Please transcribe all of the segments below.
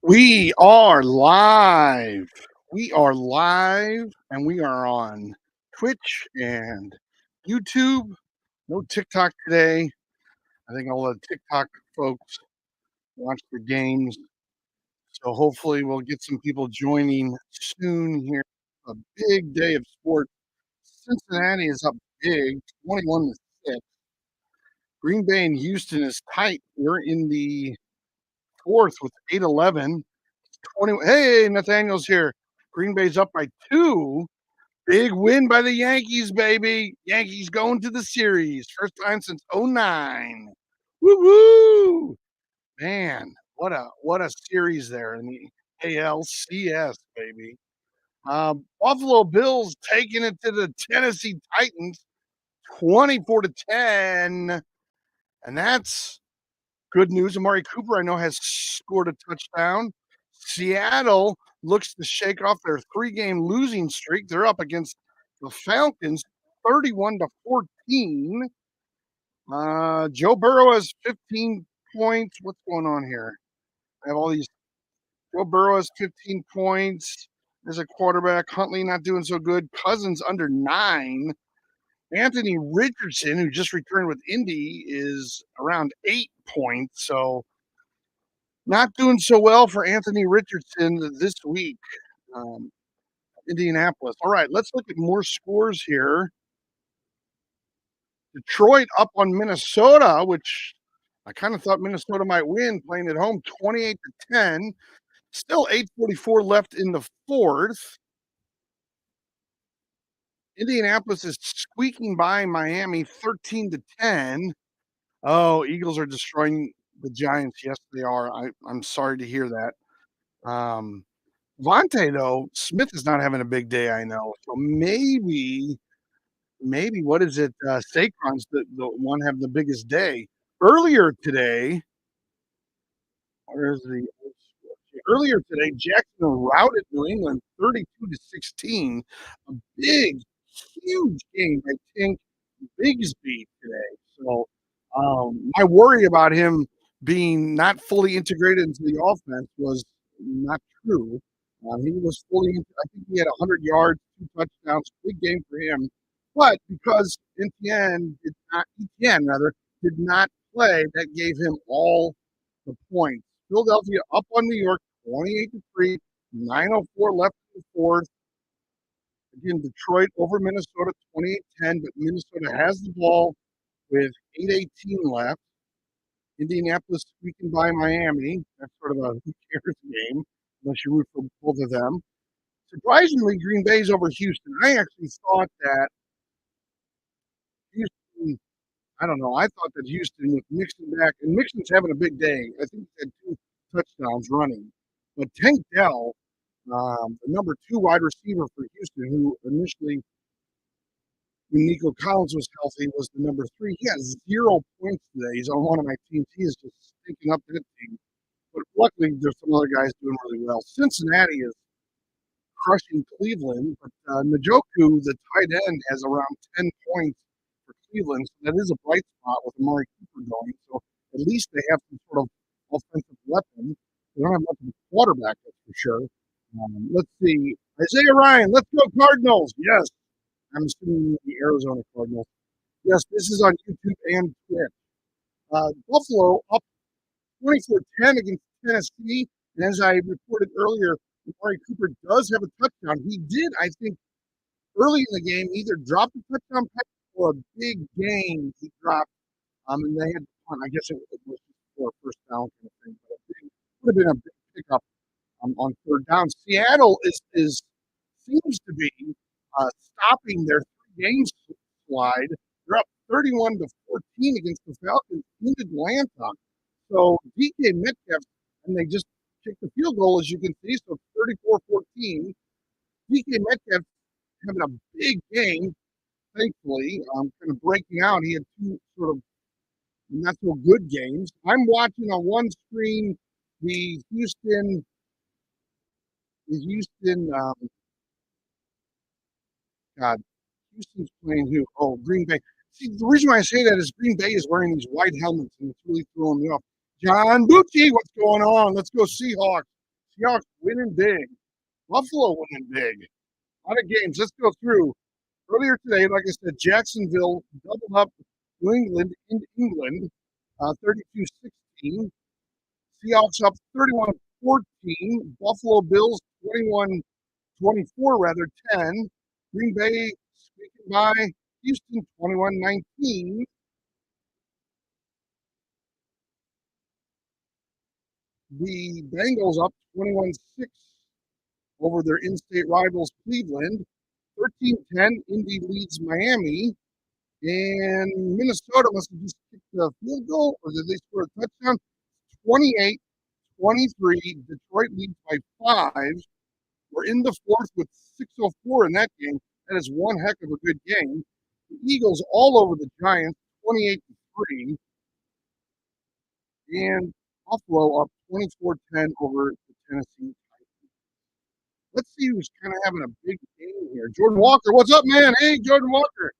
We are live. We are live and we are on Twitch and YouTube. No TikTok today. I think all the TikTok folks watch the games. So hopefully we'll get some people joining soon here. A big day of sports. Cincinnati is up big, 21-6. Green Bay and Houston is tight. We're in the fourth with 8-11. 20. Hey, Nathaniel's here. Green Bay's up by 2. Big win by the Yankees, baby. Yankees going to the series. First time since '09. Woo woo. Man, what a series there in the ALCS, baby. Buffalo Bills taking it to the Tennessee Titans 24-10. And that's good news. Amari Cooper, I know, has scored a touchdown. Seattle looks to shake off their 3-game losing streak. They're up against the Falcons 31-14. Joe Burrow has 15 points. What's going on here? I have all these. Joe Burrow has 15 points as a quarterback. Huntley not doing so good. Cousins under 9. Anthony Richardson, who just returned with Indy, is around 8 points. So not doing so well for Anthony Richardson this week. Indianapolis. All right, let's look at more scores here. Detroit up on Minnesota, which I kind of thought Minnesota might win, playing at home 28-10. Still 8:44 left in the fourth. Indianapolis is squeaking by Miami 13-10. Oh, Eagles are destroying the Giants. Yes, they are. I'm sorry to hear that. Vontae, though, Smith is not having a big day, I know. So maybe what is it? Saquon's the one having the biggest day. Earlier today, where's the earlier today, Jacksonville routed New England 32-16. A big, huge game by Tink Bigsby today. So my worry about him being not fully integrated into the offense was not true. He was fully. I think he had 100 yards, 2 touchdowns, big game for him. But because Etienne did not play, that gave him all the points. Philadelphia up on New York, 28-3, 9:04 left in the fourth. Again, Detroit over Minnesota, 28-10, but Minnesota has the ball with 8:18 left. Indianapolis squeaking by Miami. That's sort of a who cares game, unless you root for both of them. Surprisingly, Green Bay's over Houston. I actually thought that Houston, I don't know, I thought that Houston with Mixon back, and Mixon's having a big day. I think he had 2 touchdowns running. But Tank Dell, the number 2 wide receiver for Houston, who initially, when Nico Collins was healthy, was the number 3. He has 0 points today. He's on one of my teams. He is just stinking up that team. But luckily, there's some other guys doing really well. Cincinnati is crushing Cleveland, but Njoku, the tight end, has around 10 points for Cleveland. So that is a bright spot with Amari Cooper going. So at least they have some sort of offensive weapon. They don't have much of a quarterback, that's for sure. Let's see. Isaiah Ryan, let's go Cardinals. Yes. I'm assuming the Arizona Cardinals. Yes, this is on YouTube and Twitch. Buffalo up 24-10 against Tennessee. And as I reported earlier, Amari Cooper does have a touchdown. He did, I think, early in the game, either drop a touchdown pass or a big game he dropped. And they had, I guess it was for a first down kind of thing. But it would have been a big pickup on third down. Seattle seems to be stopping their 3-game slide. They're up 31-14 against the Falcons in Atlanta. So DK Metcalf, and they just kicked the field goal, as you can see, so 34-14. DK Metcalf having a big game, thankfully, kind of breaking out. He had 2 sort of not so good games. I'm watching on one screen the Houston, Houston's playing who? Oh, Green Bay. See, the reason why I say that is Green Bay is wearing these white helmets, and it's really throwing me off. John Bucci, what's going on? Let's go Seahawks. Seahawks winning big. Buffalo winning big. A lot of games. Let's go through. Earlier today, like I said, Jacksonville doubled up New England in England, 32-16. Seahawks up 31-14. Buffalo Bills 21-24, rather 10. Green Bay squeaking by Houston 21-19. The Bengals up 21-6 over their in-state rivals Cleveland. 13-10, Indy leads Miami. And Minnesota must have just kicked a field goal, or did they score a touchdown? 28-23. Detroit leads by 5. We're in the fourth with 6:04 in that game. That is one heck of a good game. The Eagles all over the Giants, 28-3. And Buffalo up 24-10 over the Tennessee Titans. Let's see who's kind of having a big game here. Jordan Walker, what's up, man? Hey, Jordan Walker.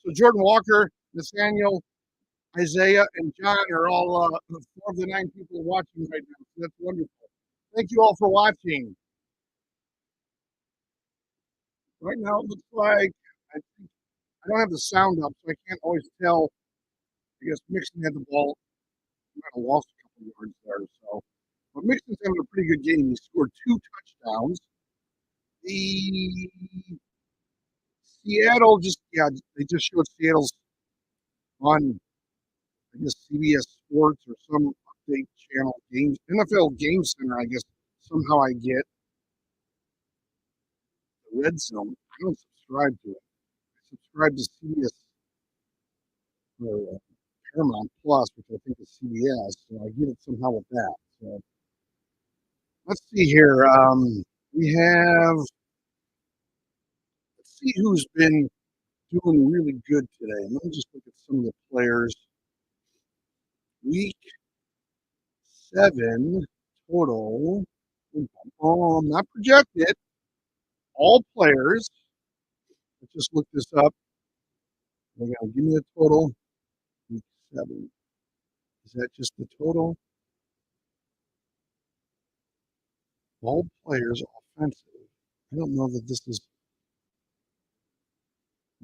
So Jordan Walker, Nathaniel, Isaiah, and John are all 4 of the 9 people watching right now. So that's wonderful. Thank you all for watching. Right now, it looks like I don't have the sound up, so I can't always tell. I guess Mixon had the ball. He might have lost a couple yards there. So, but Mixon's having a pretty good game. He scored 2 touchdowns. The Seattle they just showed Seattle's on, I guess, CBS Sports or some update channel games, NFL Game Center. I guess somehow I get the Red Zone. I don't subscribe to it. I subscribe to CBS or Paramount Plus, which I think is CBS. So I get it somehow with that. So let's see here. We have. Let's see who's been doing really good today. Let me just look at some of the players. Week 7 total. Not projected. All players. Let's just look this up. Give me the total. Week 7. Is that just the total? All players offensive. I don't know that this is.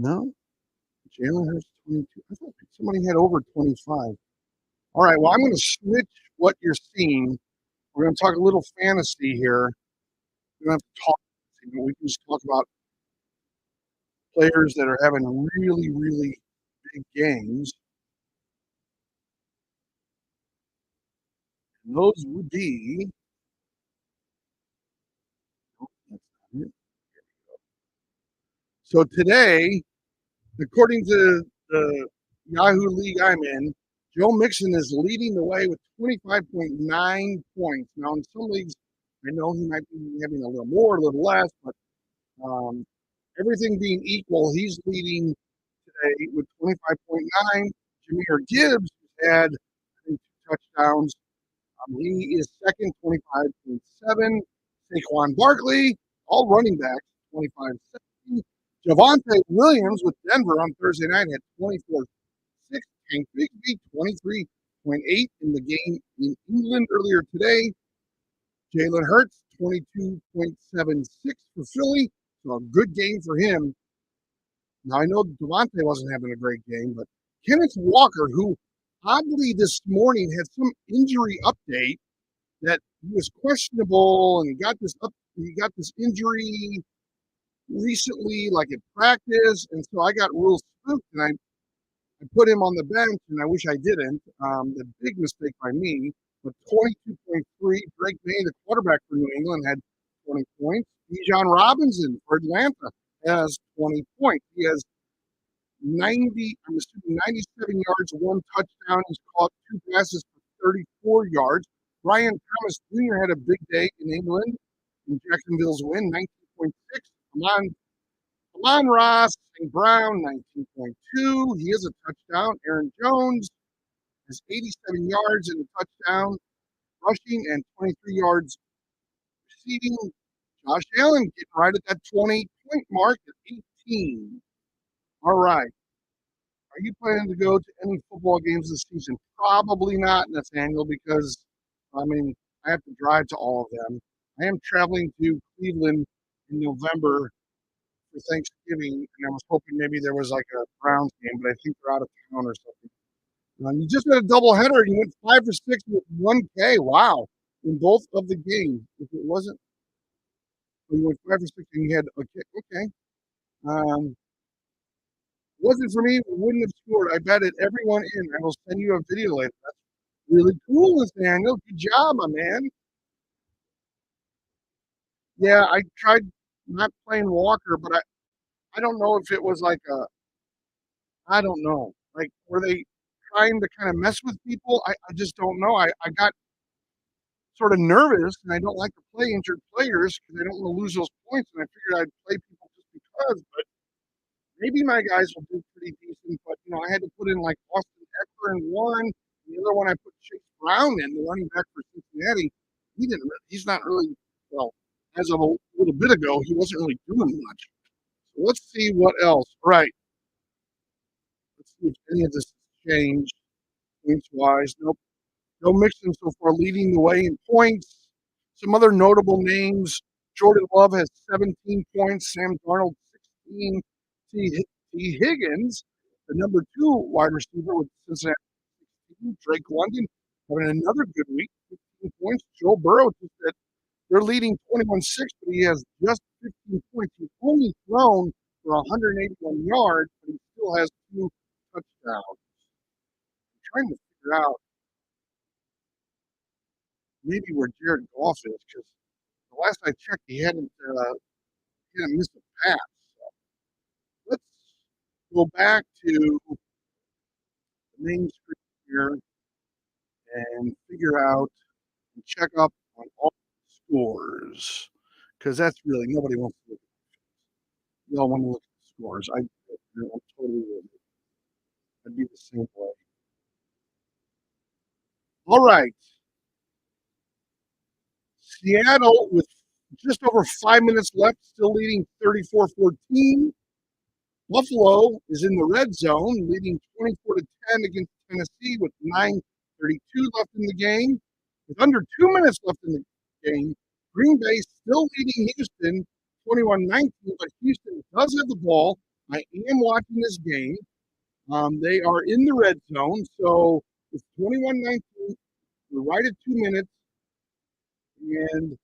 No? Jalen Hurts 22. I thought somebody had over 25. All right. Well, I'm going to switch what you're seeing. We're going to talk a little fantasy here. We don't have to talk. We can just talk about players that are having really, really big games. And those would be. So today, according to the Yahoo League I'm in, Joe Mixon is leading the way with 25.9 points. Now, in some leagues, I know he might be having a little more, a little less, but everything being equal, he's leading today with 25.9. Jahmyr Gibbs had, I think, 2 touchdowns. He is second, 25.7. Saquon Barkley, all running backs, 25.7. Javonte Williams with Denver on Thursday night had 24.6. Tank Bigsby, 23.8 in the game in England earlier today. Jalen Hurts, 22.76 for Philly. So a good game for him. Now, I know Devontae wasn't having a great game, but Kenneth Walker, who oddly this morning had some injury update that he was questionable and he got this injury recently, like at practice, and so I got real spooked and I put him on the bench, and I wish I didn't. The big mistake by me. But 22.3, Drake May, the quarterback for New England, had 20 points. Bijan Robinson for Atlanta has 20 points. He has 97 yards, 1 touchdown. He's caught 2 passes for 34 yards. Brian Thomas Jr. had a big day in England in Jacksonville's win, 19.6. Amon-Ra St. Brown, 19.2. He is a touchdown. Aaron Jones has 87 yards and a touchdown rushing and 23 yards receiving. Josh Allen getting right at that 20-point mark at 18. All right. Are you planning to go to any football games this season? Probably not, Nathaniel, because, I mean, I have to drive to all of them. I am traveling to Cleveland in November for Thanksgiving, and I was hoping maybe there was like a Browns game, but I think they're out of town or something. You just had a doubleheader. You went 5 for 6 with 1K. Wow. In both of the games. If it wasn't, you went 5 for 6 and you had a kick. Okay. Wasn't for me, we wouldn't have scored. I betted everyone in. I will send you a video later. That's really cool, Nathaniel. Good job, my man. Yeah, I tried not playing Walker, but I don't know if it was like a, I don't know. Like, were they trying to kind of mess with people? I just don't know. I got sort of nervous, and I don't like to play injured players because I don't want to lose those points. And I figured I'd play people just because. But maybe my guys will do pretty decent. But I had to put in like Austin Eckler in one, and the other one I put Chase Brown in, the running back for Cincinnati. He's not really well. As of a little bit ago, he wasn't really doing much. So let's see what else. Right. Let's see if any of this has changed points wise. Nope. Joe Mixon so far leading the way in points. Some other notable names. Jordan Love has 17 points. Sam Darnold 16. T. Higgins, the number 2 wide receiver with Cincinnati 16. Drake London having another good week, 15 points. Joe Burrow just said they're leading 21-6, but he has just 15 points. He's only thrown for 181 yards, but he still has 2 touchdowns. I'm trying to figure out maybe where Jared Goff is, because the last I checked, he hadn't missed a pass. So let's go back to the main screen here and figure out and check up on all the scores, because that's really nobody wants to look. You all want to look at the scores. I'm totally with it. I'd be the same way. All right, Seattle with just over 5 minutes left, still leading 34-14. Buffalo is in the red zone, leading 24-10 against Tennessee with 9:32 left in the game. With under 2 minutes left in the game, Green Bay still leading Houston 21-19, but Houston does have the ball. I am watching this game. They are in the red zone, so it's 21-19. We're right at 2 minutes, and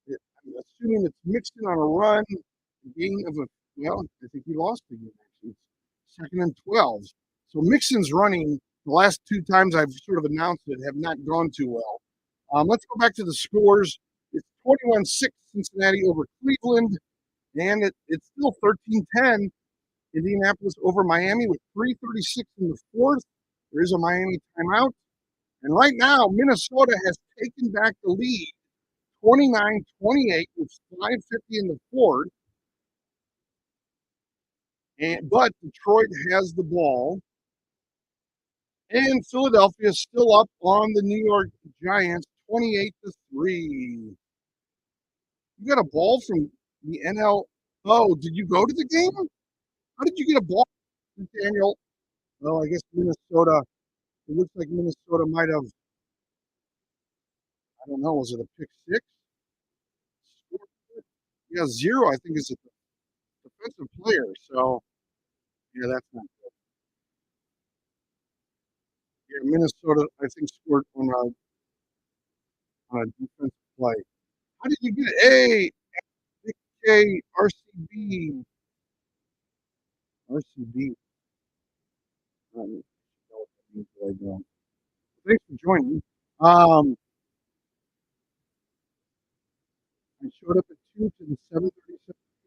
I'm assuming it's Mixon on a run, gain of a, well, I think he lost the game, actually. It's 2nd and 12. So Mixon's running. The last 2 times I've sort of announced it have not gone too well. Let's go back to the scores. It's 21-6 Cincinnati over Cleveland, and it's still 13-10 Indianapolis over Miami with 3:36 in the fourth. There is a Miami timeout. And right now, Minnesota has taken back the lead 29-28 with 5:50 in the fourth. But Detroit has the ball. And Philadelphia is still up on the New York Giants 28-3. You got a ball from the NL. Oh, did you go to the game? How did you get a ball, Daniel? Well, I guess Minnesota. It looks like Minnesota might have. I don't know. Was it a pick six? Yeah, zero. I think is a defensive player. So yeah, that's not good. Yeah, Minnesota. I think scored on a defensive play. How did you get it? Hey, K RCB. RCB. I don't know what that means, but I don't. Thanks for joining. I showed up at 2 to the 7:37.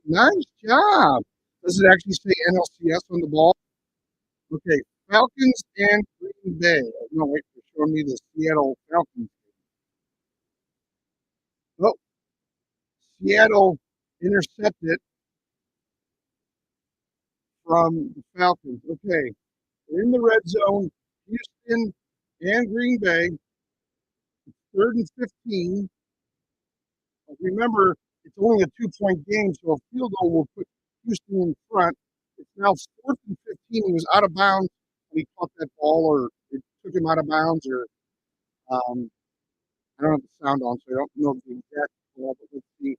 Nice job. Does it actually say NLCS on the ball? Okay, Falcons and Green Bay. No, wait, they're showing me the Seattle Falcons. Oh, Seattle intercepted from the Falcons. Okay, they're in the red zone. Houston and Green Bay. 3rd and 15. Remember, it's only a 2-point game, so a field goal will put Houston in front. It's now 4th and 15. He was out of bounds when he caught that ball, or it took him out of bounds, or um, I don't have the sound on, so I don't know the exact ball, but let's see.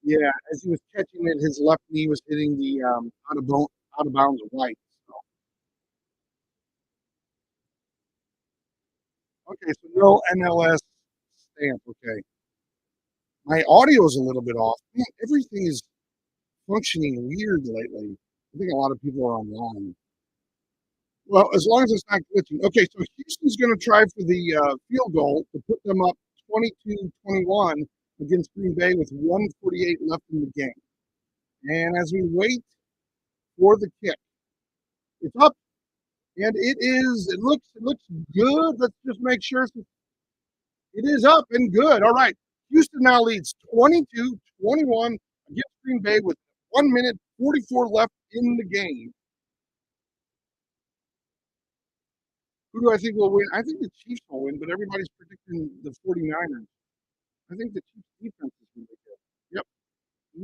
Yeah, as he was catching it, his left knee was hitting the out of bounds white. So, okay, so no NLS stamp. Okay, my audio is a little bit off. Man, everything is functioning weird lately. I think a lot of people are online. Well, as long as it's not glitching. Okay, so Houston's going to try for the field goal to put them up 22-21 against Green Bay with 1:48 left in the game. And as we wait for the kick, it's up, and it is. It looks good. Let's just make sure it is up and good. All right, Houston now leads 22-21 against Green Bay with 1 minute 44 left in the game. Who do I think will win? I think the Chiefs will win, but everybody's predicting the 49ers. I think the Chiefs defense is really good. Yep,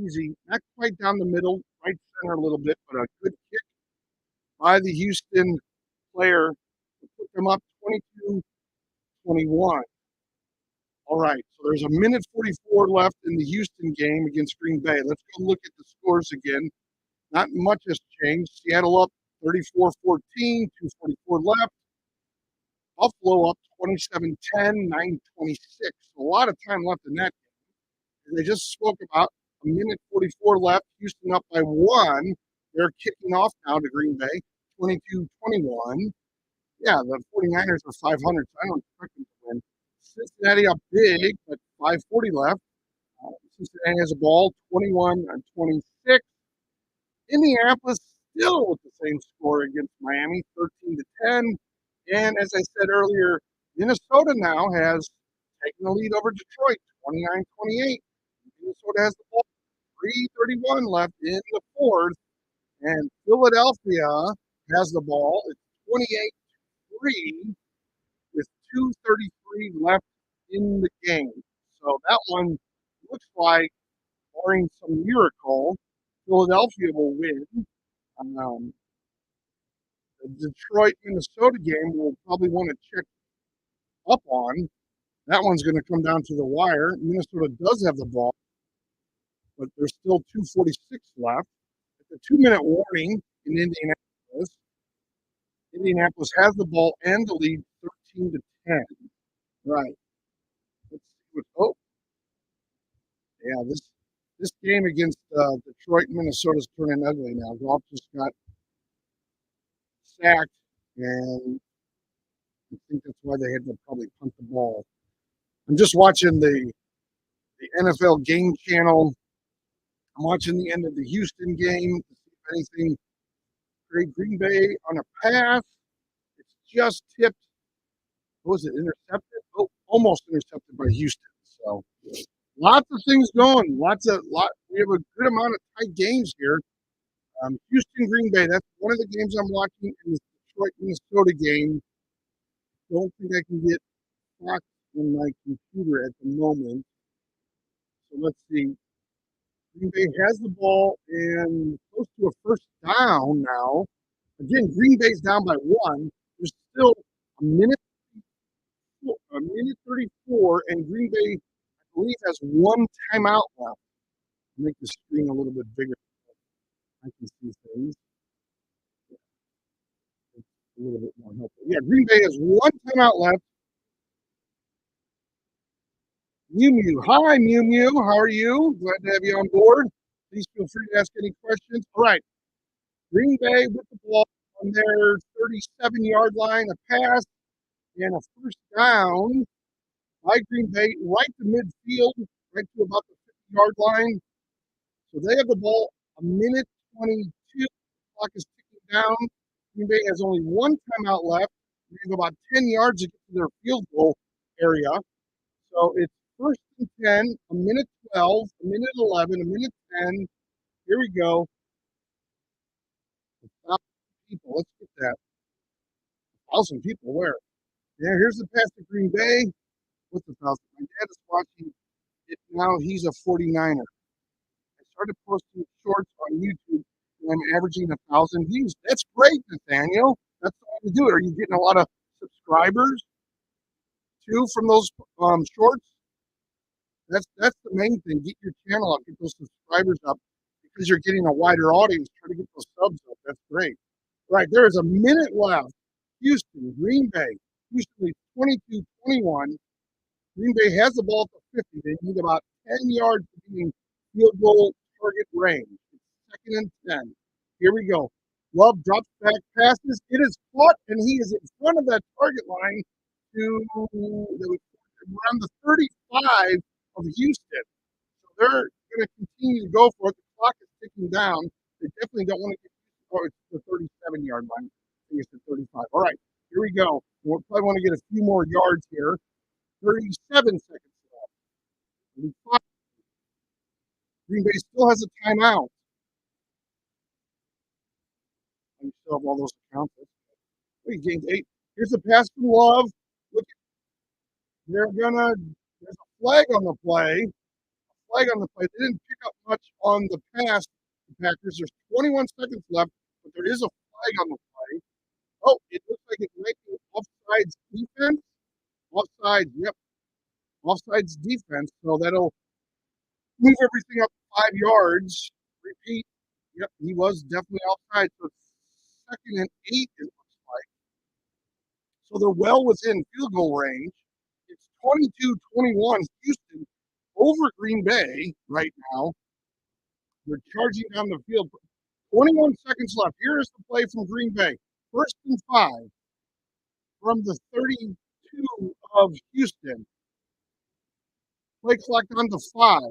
easy. Not quite down the middle, right center a little bit, but a good kick by the Houston player to put them up 22-21. All right, so there's 1 minute 44 left in the Houston game against Green Bay. Let's go look at the scores again. Not much has changed. Seattle up 34-14, 2:44 left. Buffalo up 27-10, 9:26. A lot of time left in that game. They just spoke about 1 minute 44 left. Houston up by one. They're kicking off now to Green Bay, 22-21. Yeah, the 49ers are 500, so I don't expect them to win. Cincinnati up big, but 5:40 left. Cincinnati has a ball, 21-26. Indianapolis still with the same score against Miami, 13-10. And as I said earlier, Minnesota now has taken the lead over Detroit, 29-28. Minnesota has the ball, 3:31 left in the fourth. And Philadelphia has the ball. It's 28-3 with 2:33 left in the game. So that one looks like, barring some miracle, Philadelphia will win. Um, the Detroit Minnesota game we'll probably want to check up on. That one's going to come down to the wire. Minnesota does have the ball, but there's still 2:46 left. At the 2-minute warning in Indianapolis, Indianapolis has the ball and the lead 13-10. Right. Let's see what, oh, yeah, this game against Detroit, Minnesota's turning ugly now. Goff just got sacked, and I think that's why they had to probably punt the ball. I'm just watching the NFL game channel. I'm watching the end of the Houston game to see if anything. Great Green Bay on a pass. It's just tipped. What was it? Intercepted? Oh, almost intercepted by Houston. So lots of things going. We have a good amount of tight games here. Houston, Green Bay. That's one of the games I'm watching in this Detroit, Minnesota game. Don't think I can get Fox on my computer at the moment. So let's see. Green Bay has the ball and close to a first down now. Again, Green Bay's down by one. There's still a minute, 34, and Green Bay, I believe, has one timeout left. Make the screen a little bit bigger. I can see things. It's a little bit more helpful. Yeah, Green Bay has one timeout left. Mew Mew. Hi, Mew Mew. How are you? Glad to have you on board. Please feel free to ask any questions. All right. Green Bay with the ball on their 37-yard line, a pass and a first down by Green Bay right to midfield, right to about the 50-yard line. So they have the ball 1:22. The clock is ticking down. Green Bay has only one timeout left. They have about 10 yards to get to their field goal area. So it's first and 10, 1:12, 1:11, 1:10. Here we go. 1,000 people. Let's get that. 1,000 people where? Yeah, here's the pass to Green Bay. What's 1,000? My dad is watching it now. He's a 49er. I started posting shorts on YouTube, and I'm averaging 1,000 views. That's great, Nathaniel. That's all you do. Are you getting a lot of subscribers too from those shorts? That's the main thing. Get your channel up, get those subscribers up because you're getting a wider audience. Try to get those subs up. That's great. Right, there is a minute left. Houston, Green Bay. Houston leads 22-21. Green Bay has the ball at the 50. They need about 10 yards to be in field goal target range. It's second and 10. Here we go. Love drops back, passes. It is caught, and he is in front of that target line to around the 35 of Houston. So they're going to continue to go for it. The clock is ticking down. They definitely don't want to get it's the 37-yard line. I think it's the 35. All right, here we go. We'll probably want to get a few more yards here. 37 seconds left. 35. Green Bay still has a timeout. I still have all those accounts. We gained 8. Here's a pass from Love. Look, there's a flag on the play. They didn't pick up much on the pass. The Packers. There's 21 seconds left, but there is a flag on the play. Oh, it looks like it might be offsides defense. Offsides, yep. Offsides defense. So that'll move everything up 5 yards. Repeat. Yep, he was definitely offside. So it's second and 8, it looks like. So they're well within field goal range. It's 22-21 Houston over Green Bay right now. They're charging down the field. 21 seconds left. Here is the play from Green Bay. First and 5 from the 32 of Houston. Play clock down to 5,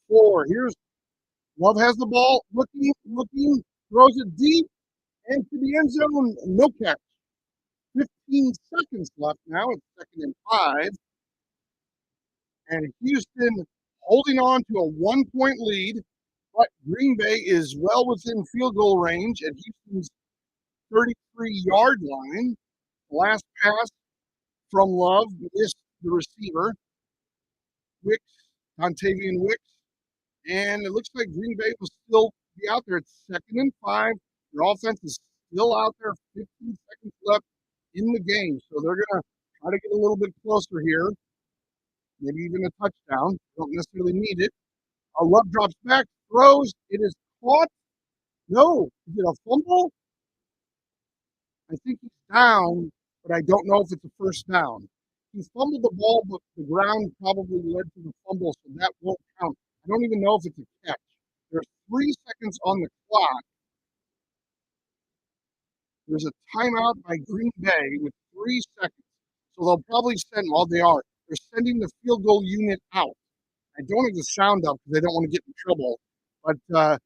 4. Here's Love has the ball. Looking, throws it deep and to the end zone. No catch. 15 seconds left now. It's second and 5. And Houston holding on to a 1-point lead. But Green Bay is well within field goal range at Houston's 33-yard line. Last pass from Love missed the receiver. Wicks, Dontavian Wicks. And it looks like Green Bay will still be out there. It's second and 5. Their offense is still out there. 15 seconds left in the game. So they're going to try to get a little bit closer here. Maybe even a touchdown. Don't necessarily need it. Love drops back, throws. It is caught. No. Is it a fumble? I think he's down, but I don't know if it's a first down. He fumbled the ball, but the ground probably led to the fumble, so that won't count. I don't even know if it's a catch. There's 3 seconds on the clock. There's a timeout by Green Bay with 3 seconds. So they'll probably send, well, they are. They're sending the field goal unit out. I don't have the sound up because they don't want to get in trouble. But it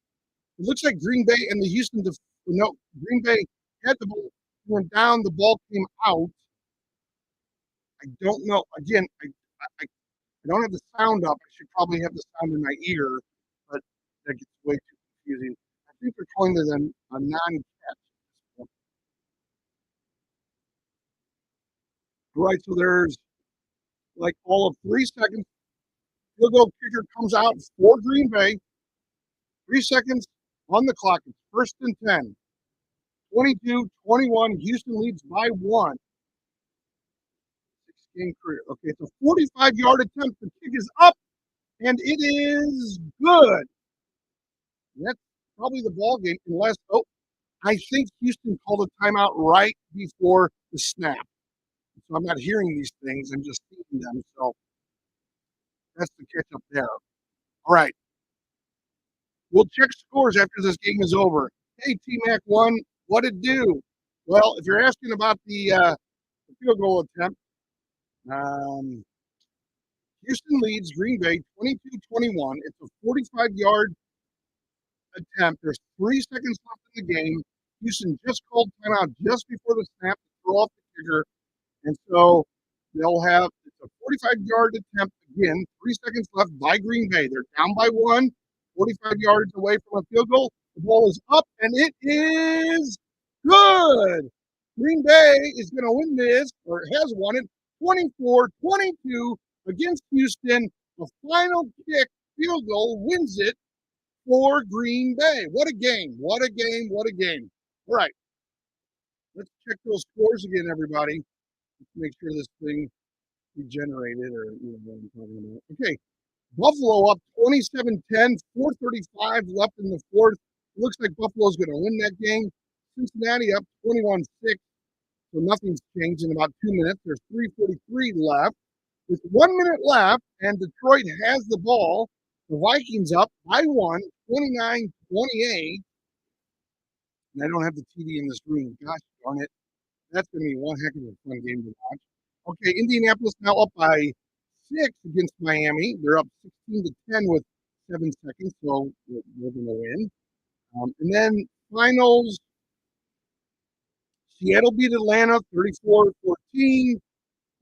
looks like Green Bay and the Houston, Green Bay had the ball, went down, the ball came out. I don't know. Again, I don't have the sound up. I should probably have the sound in my ear, but that gets way too confusing. I think they're calling it a non-catch. Right, so there's like all of 3 seconds. Field goal kicker comes out for Green Bay. 3 seconds on the clock. It's first and 10. 22-21. Houston leads by 1. 6-game career. Okay, it's a 45-yard attempt. The kick is up, and it is good. That's probably the ball game, unless I think Houston called a timeout right before the snap. So I'm not hearing these things; I'm just seeing them. So that's the catch up there. All right, we'll check scores after this game is over. Hey, T-Mac 1, what it do? Well, if you're asking about the field goal attempt, Houston leads Green Bay 22-21. It's a 45-yard attempt. There's 3 seconds left in the game. Houston just called timeout just before the snap to throw off the kicker. And so they'll have it's a 45-yard attempt again, 3 seconds left by Green Bay. They're down by 1, 45 yards away from a field goal. The ball is up, and it is good. Green Bay is going to win this, or has won it, 24-22 against Houston. The final kick field goal wins it for Green Bay. What a game. What a game. What a game. All right. Let's check those scores again, everybody. Let's make sure this thing regenerated, or you know what I'm talking about. Okay, Buffalo up 27-10, 4:35 left in the fourth. It looks like Buffalo's going to win that game. Cincinnati up 21-6, so nothing's changed in about 2 minutes. There's 3:43 left. With 1 minute left, and Detroit has the ball. The Vikings up by one, 29-28. And I don't have the TV in this room. Gosh darn it. That's going to be one heck of a fun game to watch. Okay, Indianapolis now up by 6 against Miami. They're up 16-10 with 7 seconds, so we're going to win. And then finals, Seattle beat Atlanta 34-14.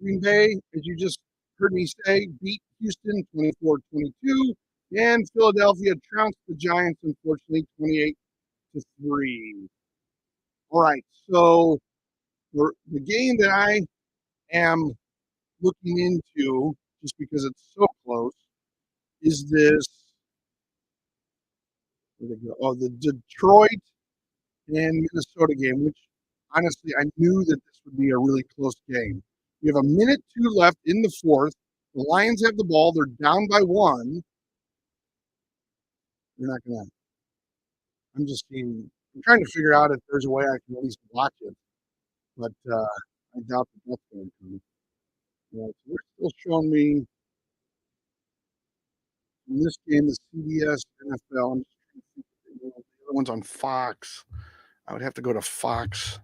Green Bay, as you just heard me say, beat Houston 24-22. And Philadelphia trounced the Giants, unfortunately, 28-3. All right, so for the game that I am looking into, just because it's so close, is this. Where'd it go? Oh, the Detroit and Minnesota game, which honestly I knew that this would be a really close game. We have a minute 2 left in the fourth. The Lions have the ball. They're down by 1. They're not gonna. I'm trying to figure out if there's a way I can at least watch it, but I doubt that that's going to come. So they're still showing me in this game the CBS NFL. I'm just trying to think if the other one's on Fox. I would have to go to Fox,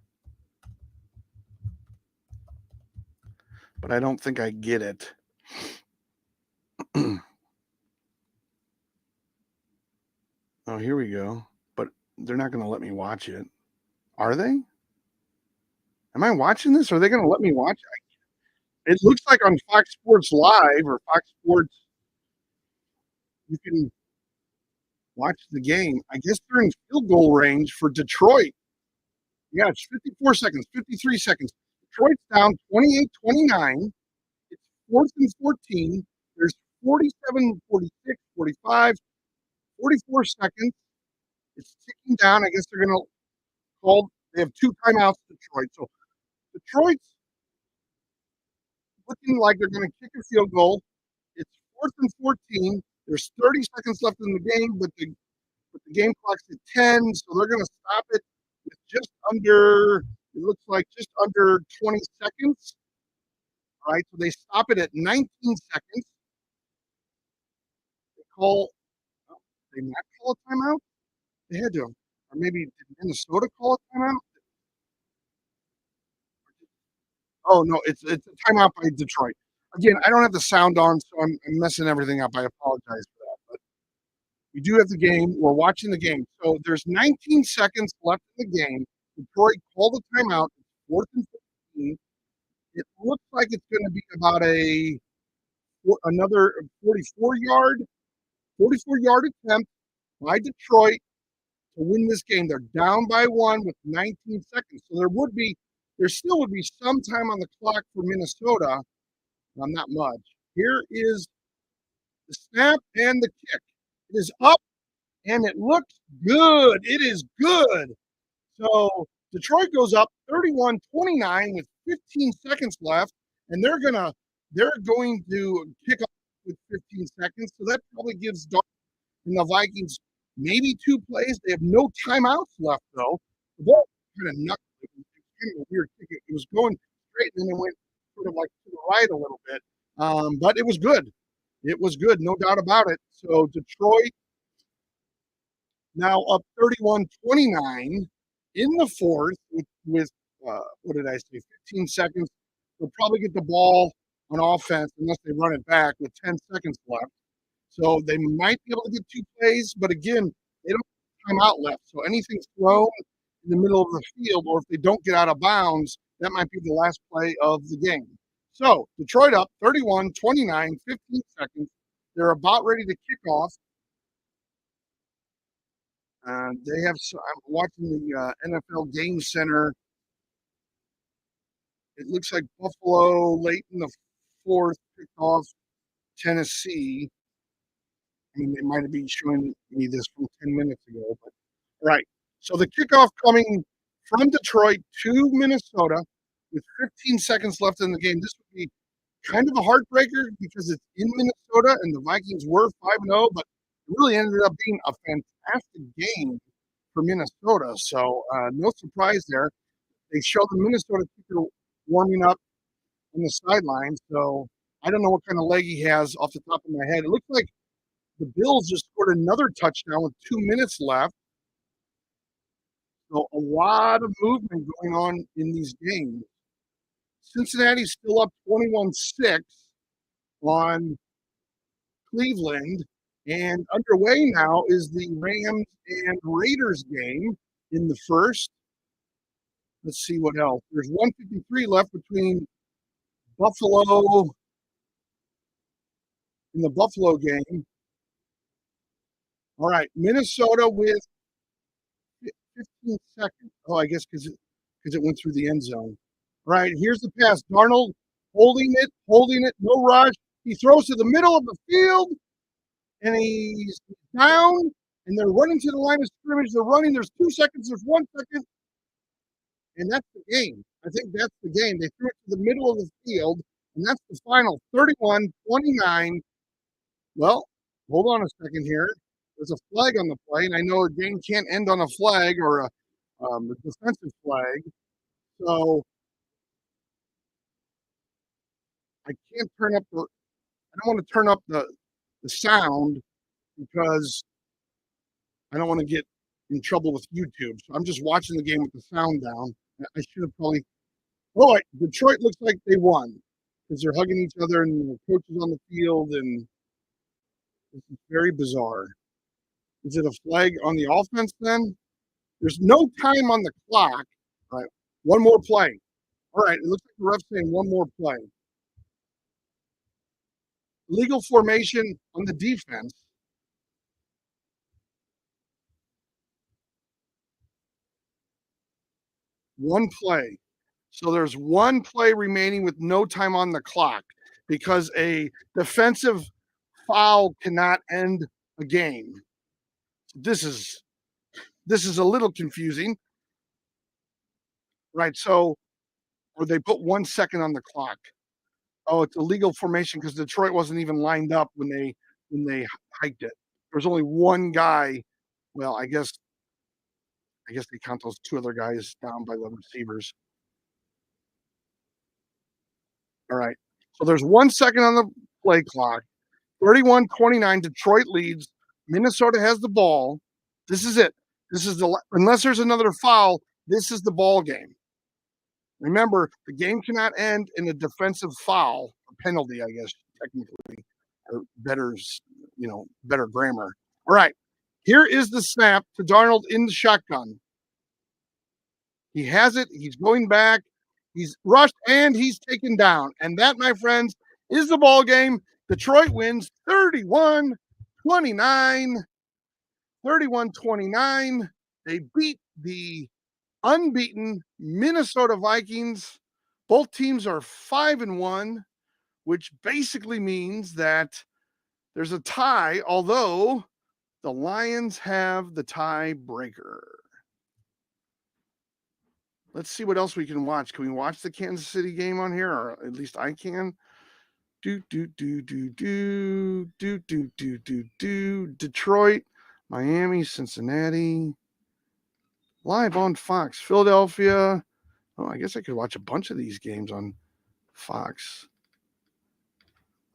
but I don't think I get it. Oh, here we go. But they're not going to let me watch it. Are they? Am I watching this? Are they going to let me watch it? It looks like on Fox Sports Live or Fox Sports, you can watch the game. I guess they're in field goal range for Detroit. Yeah, it's 54 seconds, 53 seconds. Detroit's down 28-29. It's 4th and 14. There's 47, 46, 45, 44 seconds. It's ticking down. I guess they're going to call. They have 2 timeouts, Detroit. So Detroit's looking like they're going to kick a field goal. It's 4th and 14. There's 30 seconds left in the game, but the game clock's at 10, so they're going to stop it with just under, it looks like just under 20 seconds. All right, so they stop it at 19 seconds. They not call a timeout? They had to, or maybe did Minnesota call a timeout? Oh, no, it's a timeout by Detroit. Again, I don't have the sound on, so I'm messing everything up. I apologize for that. But we do have the game. We're watching the game. So there's 19 seconds left in the game. Detroit called the timeout. It's 4th and 15. It looks like it's going to be about another 44-yard attempt by Detroit to win this game. They're down by 1 with 19 seconds. So there still would be some time on the clock for Minnesota. Not much. Here is the snap and the kick. It is up, and it looks good. It is good. So Detroit goes up 31-29 with 15 seconds left, and they're going to kick off with 15 seconds. So that probably gives Dark and the Vikings maybe 2 plays. They have no timeouts left, though. The ball kind of knuckled. It was kind of a weird kick. It was going straight, and then it went sort of like to the right a little bit. But it was good. It was good, no doubt about it. So Detroit now up 31-29 in the fourth with what did I say, 15 seconds. They'll probably get the ball on offense unless they run it back with 10 seconds left. So they might be able to get 2 plays, but again, they don't have time out left. So anything's thrown in the middle of the field, or if they don't get out of bounds, that might be the last play of the game. So Detroit up 31-29, 15 seconds. They're about ready to kick off. I'm watching the NFL Game Center. It looks like Buffalo late in the fourth kicked off Tennessee. I mean, they might have been showing me this from 10 minutes ago, but right. So the kickoff coming from Detroit to Minnesota with 15 seconds left in the game. This would be kind of a heartbreaker because it's in Minnesota and the Vikings were 5-0, but it really ended up being a fantastic game for Minnesota. So no surprise there. They showed the Minnesota kicker warming up on the sideline. So I don't know what kind of leg he has off the top of my head. It looks like the Bills just scored another touchdown with 2 minutes left. So a lot of movement going on in these games. Cincinnati's still up 21-6 on Cleveland. And underway now is the Rams and Raiders game in the first. Let's see what else. There's 1:53 left between Buffalo in the Buffalo game. All right, Minnesota with 15 seconds. Oh, I guess because it went through the end zone. All right, here's the pass. Darnold holding it, no rush. He throws to the middle of the field, and he's down, and they're running to the line of scrimmage. They're running. There's 2 seconds. There's 1 second, and that's the game. I think that's the game. They threw it to the middle of the field, and that's the final 31-29. Well, hold on a second here. There's a flag on the play, and I know a game can't end on a flag or a defensive flag. So I can't turn up I don't want to turn up the sound because I don't want to get in trouble with YouTube. So I'm just watching the game with the sound down. I should have probably. Oh, Detroit looks like they won because they're hugging each other and the coach is on the field, and this is very bizarre. Is it a flag on the offense then? There's no time on the clock. All right, one more play. All right, it looks like the ref's saying one more play. Legal formation on the defense. One play. So there's one play remaining with no time on the clock because a defensive foul cannot end a game. This is a little confusing. Right, so or they put 1 second on the clock. Oh, it's a legal formation because Detroit wasn't even lined up when they hiked it. There's only one guy. Well, I guess they count those 2 other guys down by the receivers. All right. So there's 1 second on the play clock. 31-29, Detroit leads. Minnesota has the ball. This is it. This is unless there's another foul, this is the ball game. Remember, the game cannot end in a defensive foul or penalty, I guess, technically, or better grammar. All right. Here is the snap to Darnold in the shotgun. He has it. He's going back. He's rushed and he's taken down. And that, my friends, is the ball game. Detroit wins 31-29. 31-29. They beat the unbeaten Minnesota Vikings. Both teams are 5-1, which basically means that there's a tie, although the Lions have the tiebreaker. Let's see what else we can watch. Can we watch the Kansas City game on here? Or at least I can. Detroit, Miami, Cincinnati. Live on Fox. Philadelphia. Oh, I guess I could watch a bunch of these games on Fox.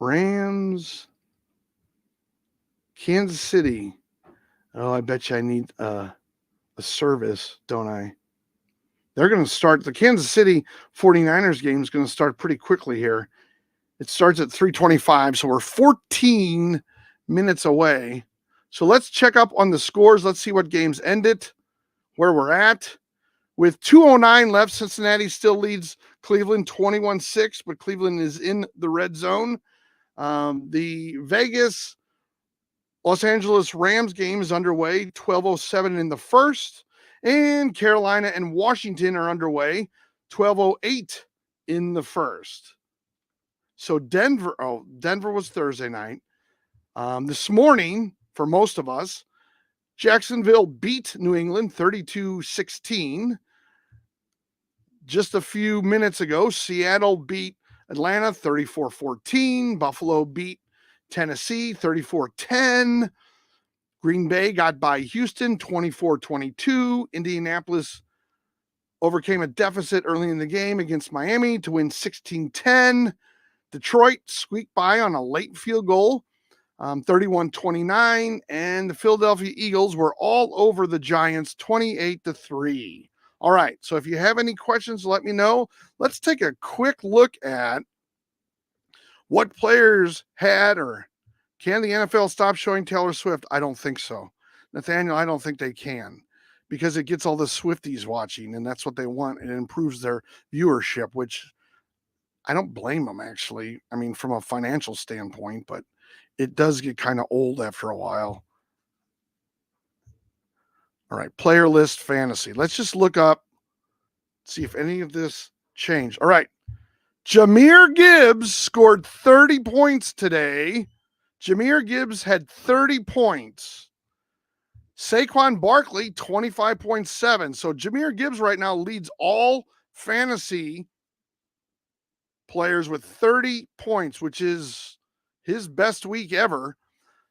Rams. Kansas City. Oh, I bet you I need a service, don't I? They're going to start. The Kansas City 49ers game is going to start pretty quickly here. It starts at 3:25, so we're 14 minutes away. So let's check up on the scores. Let's see what games ended, where we're at. With 2:09 left, Cincinnati still leads Cleveland 21-6, but Cleveland is in the red zone. The Vegas Los Angeles Rams game is underway, 12:07 in the first. And Carolina and Washington are underway, 12:08 in the first. So Denver was Thursday night. This morning, for most of us, Jacksonville beat New England 32-16. Just a few minutes ago, Seattle beat Atlanta 34-14. Buffalo beat Tennessee 34-10. Green Bay got by Houston 24-22. Indianapolis overcame a deficit early in the game against Miami to win 16-10. Detroit squeaked by on a late field goal, 31-29. And the Philadelphia Eagles were all over the Giants 28-3. All right, so if you have any questions, let me know. Let's take a quick look at what players had, or can the NFL stop showing Taylor Swift? I don't think so. Nathaniel, I don't think they can, because it gets all the Swifties watching, and that's what they want. It improves their viewership, which I don't blame them, actually. I mean, from a financial standpoint, but it does get kind of old after a while. All right, player list fantasy. Let's just look up, see if any of this changed. All right. Jahmyr Gibbs scored 30 points today. Jahmyr Gibbs had 30 points. Saquon Barkley, 25.7. So Jahmyr Gibbs right now leads all fantasy players with 30 points, which is his best week ever.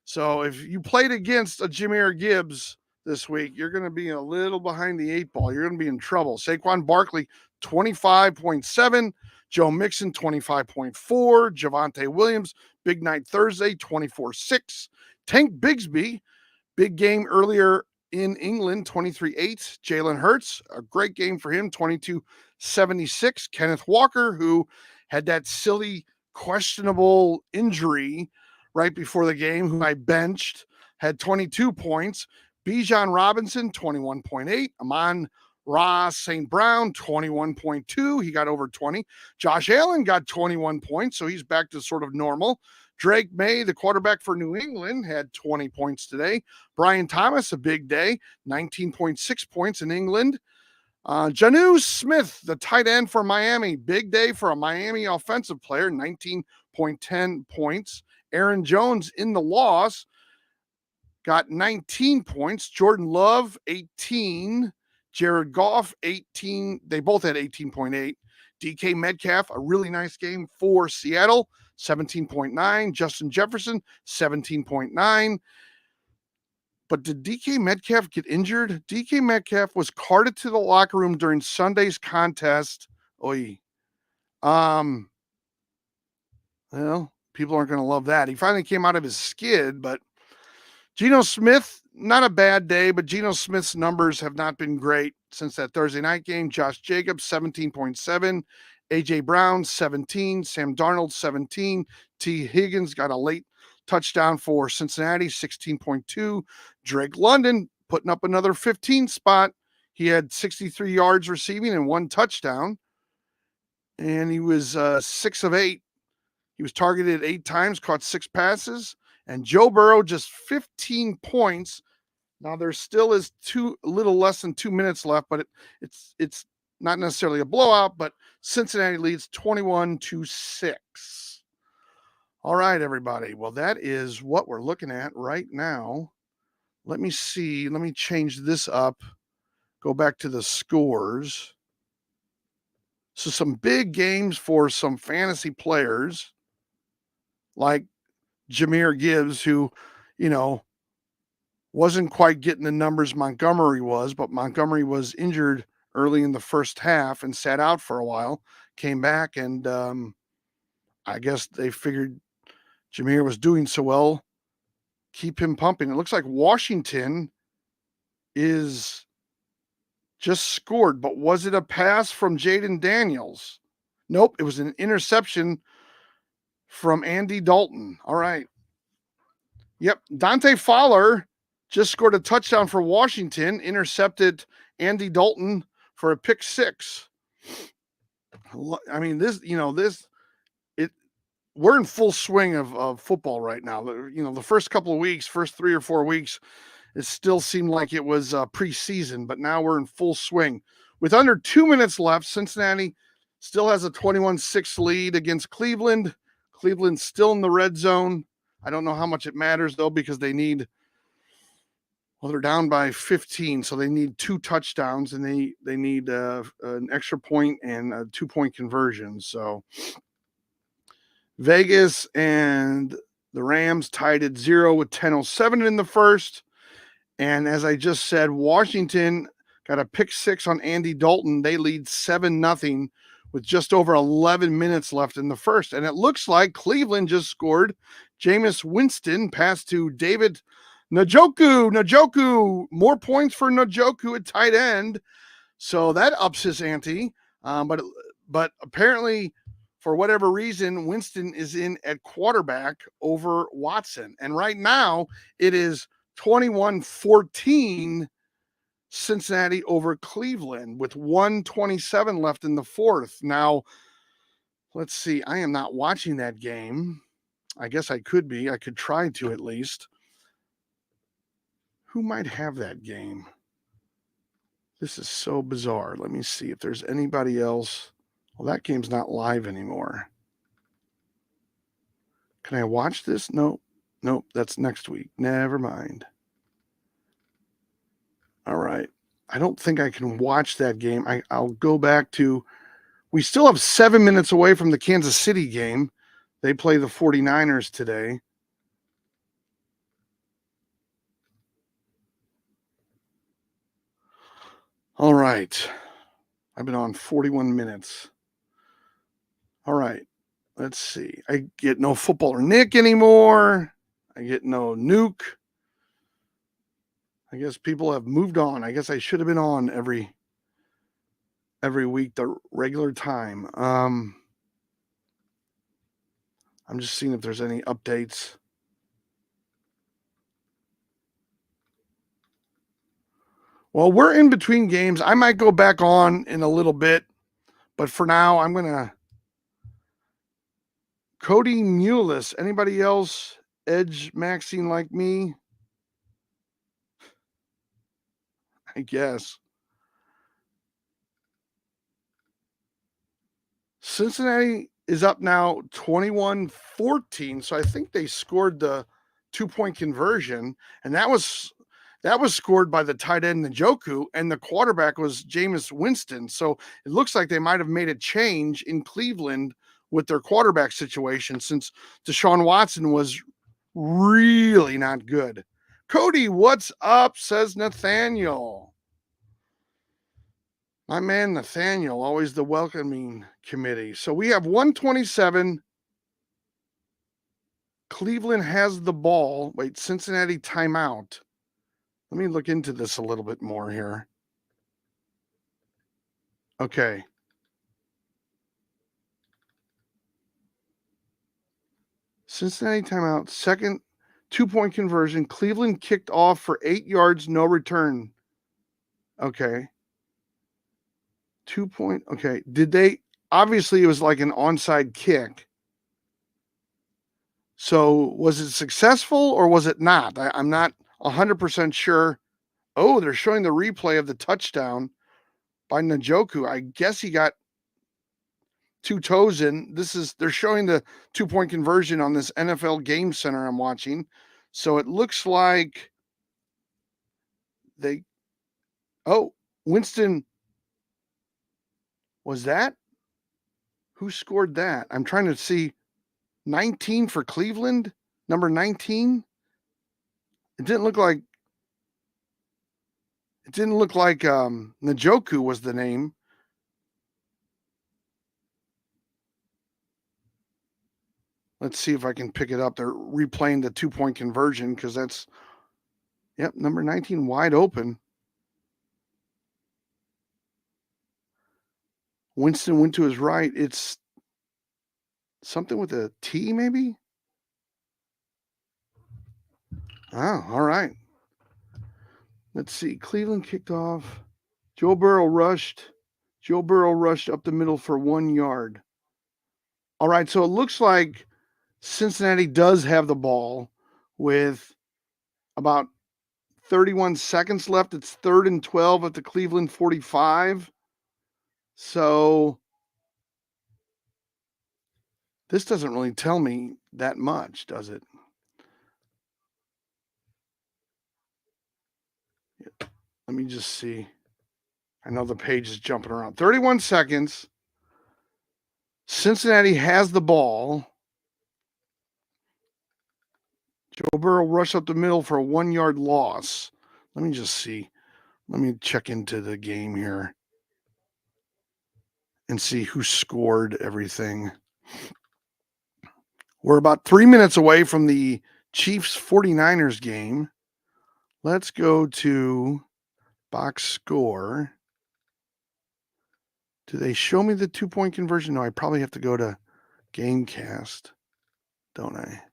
So if you played against a Jahmyr Gibbs this week, you're going to be a little behind the eight ball. You're going to be in trouble. Saquon Barkley, 25.7. Joe Mixon, 25.4. Javonte Williams, big night Thursday, 24.6. Tank Bigsby, big game earlier in England, 23.8. Jalen Hurts, a great game for him, 22.76. Kenneth Walker, who had that silly, questionable injury right before the game, who I benched, had 22 points. Bijan Robinson, 21.8. Amon-Ra St. Brown, 21.2. He got over 20. Josh Allen got 21 points, so he's back to sort of normal. Drake May, the quarterback for New England, had 20 points today. Brian Thomas, a big day, 19.6 points in England. Jonnu Smith, the tight end for Miami, big day for a Miami offensive player, 19.10 points. Aaron Jones in the loss got 19 points. Jordan Love, 18. Jared Goff, 18. They both had 18.8. DK Metcalf, a really nice game for Seattle, 17.9. Justin Jefferson, 17.9. But did DK Metcalf get injured? DK Metcalf was carted to the locker room during Sunday's contest. Well, people aren't going to love that. He finally came out of his skid, but Geno Smith, not a bad day, but Geno Smith's numbers have not been great since that Thursday night game. Josh Jacobs, 17.7. A.J. Brown, 17. Sam Darnold, 17. T. Higgins got a late touchdown for Cincinnati, 16.2. Drake London putting up another 15 spot. He had 63 yards receiving and 1 touchdown. And he was 6 of 8. He was targeted 8 times, caught 6 passes. And Joe Burrow, just 15 points. Now there still is a little less than 2 minutes left, but it's not necessarily a blowout, but Cincinnati leads 21-6. All right, everybody. Well, that is what we're looking at right now. Let me see. Let me change this up. Go back to the scores. So some big games for some fantasy players like Jahmyr Gibbs, who, wasn't quite getting the numbers Montgomery was, but Montgomery was injured early in the first half and sat out for a while, came back, and I guess they figured Jahmyr was doing so well, keep him pumping. It looks like Washington is just scored, but was it a pass from Jaden Daniels? Nope, it was an interception from Andy Dalton. All right. Yep, Dante Fowler just scored a touchdown for Washington, intercepted Andy Dalton for a pick 6. I mean, we're in full swing of football right now. The first couple of weeks, first 3 or 4 weeks, it still seemed like it was preseason, but now we're in full swing. With under 2 minutes left, Cincinnati still has a 21-6 lead against Cleveland. Cleveland's still in the red zone. I don't know how much it matters, though, because they're down by 15, so they need 2 touchdowns, and they need an extra point and a 2-point conversion. So Vegas and the Rams tied at 0 with 10:07 in the first. And as I just said, Washington got a pick six on Andy Dalton. They lead 7-0 with just over 11 minutes left in the first. And it looks like Cleveland just scored. Jameis Winston passed to David Njoku. Njoku, more points for Njoku at tight end. So that ups his ante. But apparently, for whatever reason, Winston is in at quarterback over Watson. And right now, it is 21-14 Cincinnati over Cleveland with 1:27 left in the fourth. Now, let's see. I am not watching that game. I guess I could be. I could try to at least. Who might have that game? This is so bizarre. Let me see if there's anybody else. Well, that game's not live anymore. Can I watch this? Nope. Nope. That's next week. Never mind. All right. I don't think I can watch that game. I'll go back to, we still have 7 minutes away from the Kansas City game. They play the 49ers today. All right. I've been on 41 minutes. All right. Let's see. I get no Football or Nick anymore. I get no Nuke. I guess people have moved on. I guess I should have been on every week, the regular time. I'm just seeing if there's any updates. Well, we're in between games. I might go back on in a little bit, but for now, I'm going to. Cody Mullis. Anybody else edge maxing like me? I guess. Cincinnati is up now 21-14. So I think they scored the 2-point conversion, and that was scored by the tight end Njoku, and the quarterback was Jameis Winston. So it looks like they might have made a change in Cleveland with their quarterback situation since Deshaun Watson was really not good. Cody, what's up? Says Nathaniel. My man Nathaniel, always the welcoming committee. So we have 127. Cleveland has the ball. Wait, Cincinnati timeout. Let me look into this a little bit more here. Okay. Cincinnati timeout. Second 2-point conversion. Cleveland kicked off for 8 yards, no return. Okay. 2-point. Okay. Did they? Obviously, it was like an onside kick. So was it successful or was it not? I'm not 100% sure. Oh, they're showing the replay of the touchdown by Njoku. I guess he got 2 toes in. They're showing the 2-point conversion on this NFL Game Center I'm watching. So it looks like Winston, was that? Who scored that? I'm trying to see. 19 for Cleveland, number 19. It didn't look like Njoku was the name. Let's see if I can pick it up. They're replaying the 2-point conversion because that's, number 19 wide open. Winston went to his right. It's something with a T, maybe? Oh, all right. Let's see. Cleveland kicked off. Joe Burrow rushed up the middle for 1 yard. All right, so it looks like Cincinnati does have the ball with about 31 seconds left. It's 3rd and 12 at the Cleveland 45. So this doesn't really tell me that much, does it? Let me just see. I know the page is jumping around. 31 seconds. Cincinnati has the ball Joe Burrow rushed up the middle for a 1-yard loss. Let me just see. Let me check into the game here and see who scored everything. We're about 3 minutes away from the Chiefs 49ers game. Let's go to box score. Do they show me the 2-point conversion? No, I probably have to go to Gamecast, don't I?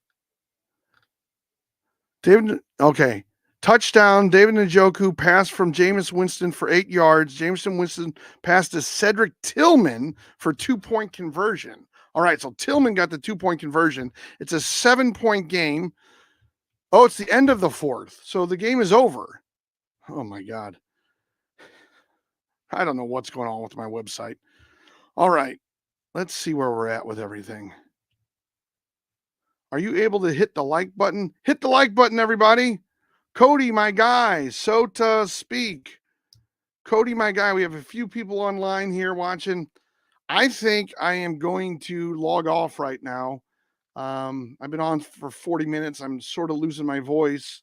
Okay. Touchdown, David Njoku pass from Jameis Winston for 8 yards. Jameson Winston passed to Cedric Tillman for 2-point conversion. All right, so Tillman got the 2-point conversion. It's a 7-point game. Oh, it's the end of the fourth. So the game is over. Oh my God. I don't know what's going on with my website. All right, let's see where we're at with everything. Are you able to hit the like button? Hit the like button, everybody. Cody, my guy, so to speak. Cody, my guy, we have a few people online here watching. I think I am going to log off right now. I've been on for 40 minutes. I'm sort of losing my voice,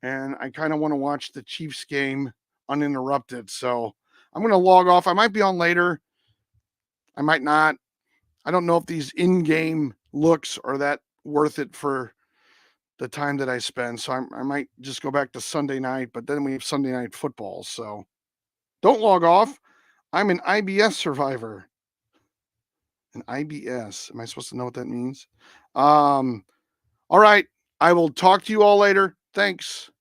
and I kind of want to watch the Chiefs game uninterrupted. So I'm going to log off. I might be on later. I might not. I don't know if these in-game looks are that worth it for the time that I spend. So I might just go back to Sunday night, but then we have Sunday night football. So don't log off. I'm an IBS survivor. An IBS. Am I supposed to know what that means? All right. I will talk to you all later. Thanks.